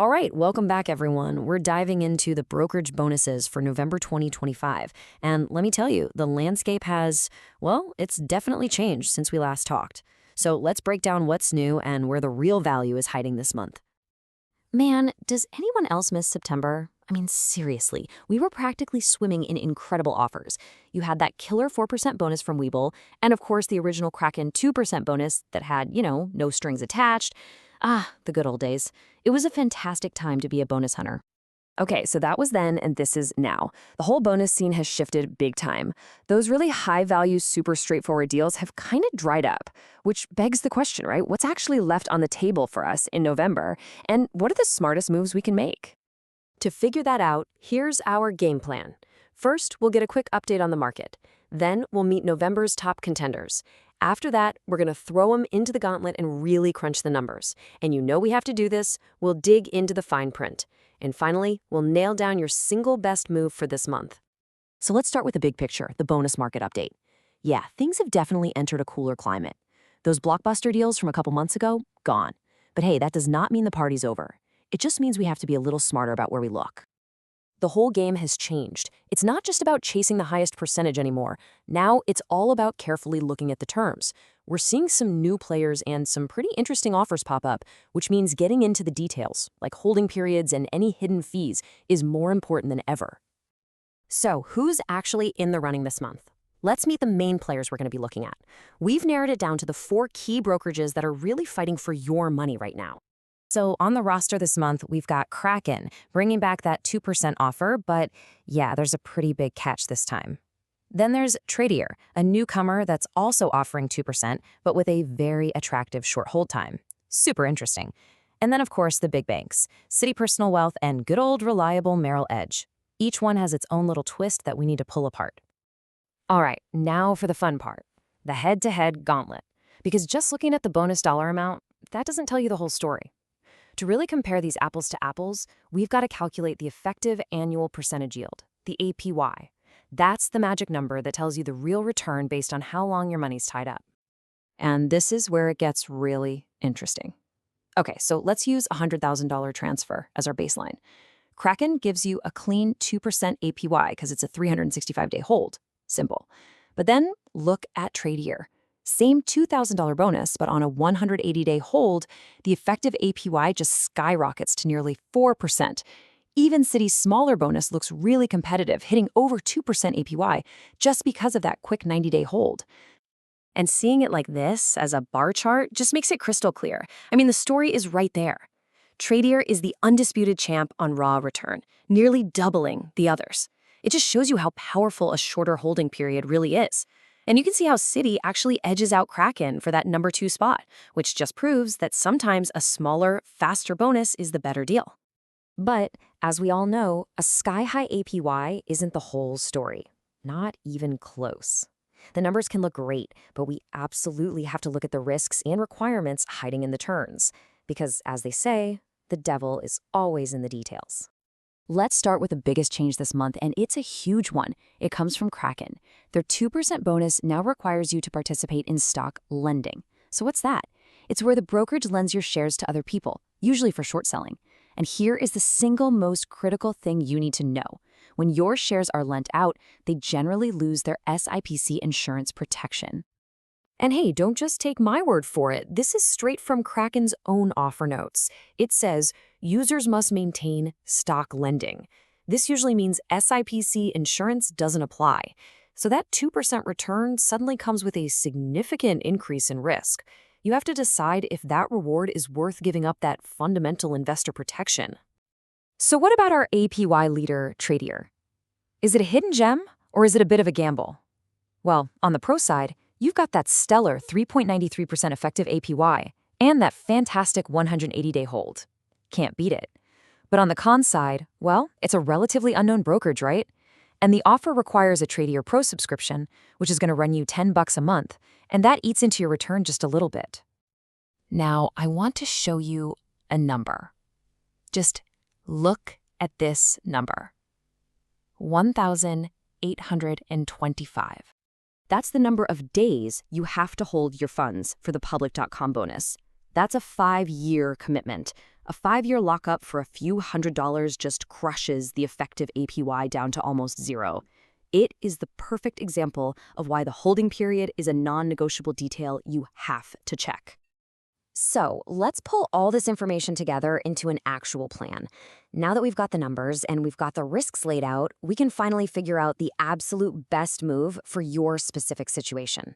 All right, welcome back, everyone. We're diving into the brokerage bonuses for November 2025. And let me tell you, the landscape has, well, it's definitely changed since we last talked. So let's break down what's new and where the real value is hiding this month. Man, does anyone else miss September? I mean, seriously, we were practically swimming in incredible offers. You had that killer 4% bonus from Webull, and of course the original Kraken 2% bonus that had, no strings attached. Ah, the good old days. It was a fantastic time to be a bonus hunter. Okay, so that was then and this is now. The whole bonus scene has shifted big time. Those really high-value, super straightforward deals have kind of dried up, which begs the question, right? What's actually left on the table for us in November, and what are the smartest moves we can make? To figure that out, here's our game plan. First, we'll get a quick update on the market. Then, we'll meet November's top contenders. After that, we're going to throw them into the gauntlet and really crunch the numbers. And you know we have to do this. We'll dig into the fine print. And finally, we'll nail down your single best move for this month. So let's start with the big picture, the bonus market update. Yeah, things have definitely entered a cooler climate. Those blockbuster deals from a couple months ago, gone. But hey, that does not mean the party's over. It just means we have to be a little smarter about where we look. The whole game has changed. It's not just about chasing the highest percentage anymore. Now it's all about carefully looking at the terms. We're seeing some new players and some pretty interesting offers pop up, which means getting into the details, like holding periods and any hidden fees, is more important than ever. So, who's actually in the running this month? Let's meet the main players we're going to be looking at. We've narrowed it down to the 4 key brokerages that are really fighting for your money right now. So on the roster this month, we've got Kraken, bringing back that 2% offer, but yeah, there's a pretty big catch this time. Then there's Tradier, a newcomer that's also offering 2%, but with a very attractive short hold time. Super interesting. And then, of course, the big banks, Citi Personal Wealth and good old reliable Merrill Edge. Each one has its own little twist that we need to pull apart. All right, now for the fun part, the head-to-head gauntlet. Because just looking at the bonus dollar amount, that doesn't tell you the whole story. To really compare these apples to apples, we've got to calculate the effective annual percentage yield, the APY. That's the magic number that tells you the real return based on how long your money's tied up. And this is where it gets really interesting. Okay, so let's use a $100,000 transfer as our baseline. Kraken gives you a clean 2% APY because it's a 365-day hold. Simple. But then look at Tradier. Same $2,000 bonus, but on a 180-day hold, the effective APY just skyrockets to nearly 4%. Even Citi's smaller bonus looks really competitive, hitting over 2% APY just because of that quick 90-day hold. And seeing it like this as a bar chart just makes it crystal clear. I mean, the story is right there. Tradier is the undisputed champ on raw return, nearly doubling the others. It just shows you how powerful a shorter holding period really is. And you can see how Citi actually edges out Kraken for that number 2 spot, which just proves that sometimes a smaller, faster bonus is the better deal. But, as we all know, a sky-high APY isn't the whole story. Not even close. The numbers can look great, but we absolutely have to look at the risks and requirements hiding in the turns. Because, as they say, the devil is always in the details. Let's start with the biggest change this month, and it's a huge one. It comes from Kraken. Their 2% bonus now requires you to participate in stock lending. So what's that? It's where the brokerage lends your shares to other people, usually for short selling. And here is the single most critical thing you need to know. When your shares are lent out, they generally lose their SIPC insurance protection. And hey, don't just take my word for it. This is straight from Kraken's own offer notes. It says, users must maintain stock lending. This usually means SIPC insurance doesn't apply. So that 2% return suddenly comes with a significant increase in risk. You have to decide if that reward is worth giving up that fundamental investor protection. So what about our APY leader, Tradier? Is it a hidden gem or is it a bit of a gamble? Well, on the pro side, you've got that stellar 3.93% effective APY and that fantastic 180-day hold. Can't beat it. But on the con side, well, it's a relatively unknown brokerage, right? And the offer requires a Tradier Pro subscription, which is going to run you $10 a month, and that eats into your return just a little bit. Now, I want to show you a number. Just look at this number. 1,825. That's the number of days you have to hold your funds for the public.com bonus. That's a 5-year commitment. A 5-year lockup for a few $100s just crushes the effective APY down to almost zero. It is the perfect example of why the holding period is a non-negotiable detail you have to check. So let's pull all this information together into an actual plan. Now that we've got the numbers and we've got the risks laid out, we can finally figure out the absolute best move for your specific situation.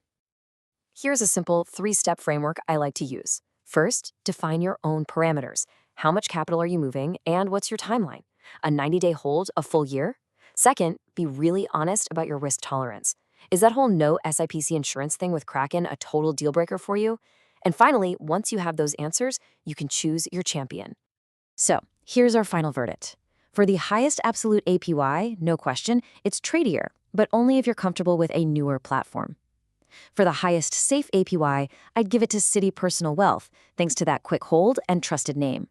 Here's a simple 3-step framework I like to use. First, define your own parameters. How much capital are you moving and what's your timeline? A 90-day hold, a full year? Second, be really honest about your risk tolerance. Is that whole no SIPC insurance thing with Kraken a total deal breaker for you? And finally, once you have those answers, you can choose your champion. So, here's our final verdict. For the highest absolute APY, no question, it's tradier, but only if you're comfortable with a newer platform. For the highest safe APY, I'd give it to Citi Personal Wealth, thanks to that quick hold and trusted name.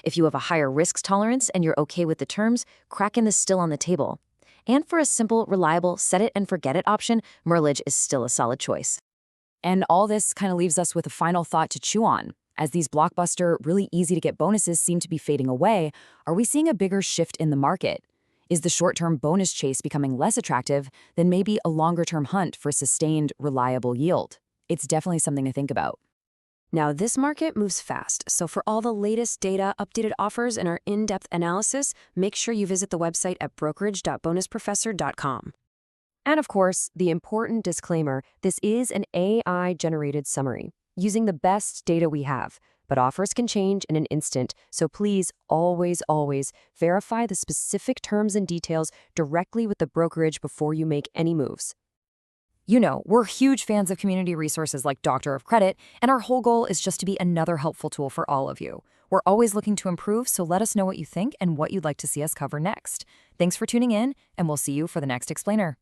If you have a higher risk tolerance and you're okay with the terms, Kraken is still on the table. And for a simple, reliable, set-it-and-forget-it option, Merlage is still a solid choice. And all this kind of leaves us with a final thought to chew on. As these blockbuster, really easy-to-get bonuses seem to be fading away, are we seeing a bigger shift in the market? Is the short-term bonus chase becoming less attractive than maybe a longer-term hunt for sustained, reliable yield? It's definitely something to think about. Now, this market moves fast, so for all the latest data, updated offers, and our in-depth analysis, make sure you visit the website at brokerage.bonusprofessor.com. And of course, the important disclaimer, this is an AI-generated summary, using the best data we have, but offers can change in an instant, so please always verify the specific terms and details directly with the brokerage before you make any moves. You know, we're huge fans of community resources like Doctor of Credit, and our whole goal is just to be another helpful tool for all of you. We're always looking to improve, so let us know what you think and what you'd like to see us cover next. Thanks for tuning in, and we'll see you for the next explainer.